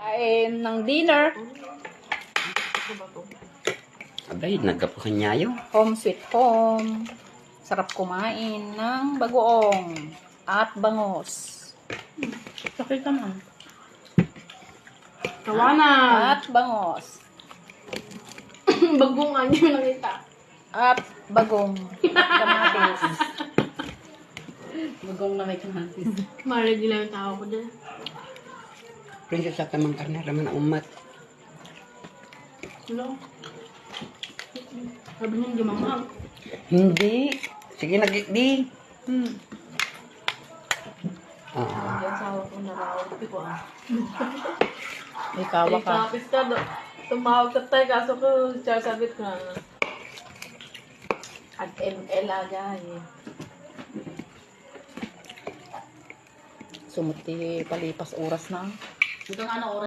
kain ng dinner. Abay, nagkapukanyayo. Home sweet home. Sarap kumain ng bagoong at bangos. Sakit naman. Tawanan. At bangos. Bagong anyo nakita. At bagong kamatis. Bagong na may kamatis. Marag lang yung tao ko dyan. Prinsip sa tamang karne, raman ang umat. Ano? Sabi niya hindi mamang. Hindi. Sige, di. Ah, Yung sawa ko na raw. Ko ah. Ikaw ka. Kapis ka do. Tumawag ka tayo kaso ko sabit ko na. At ML agay. Sumuti palipas oras na. Ito nga ano oras.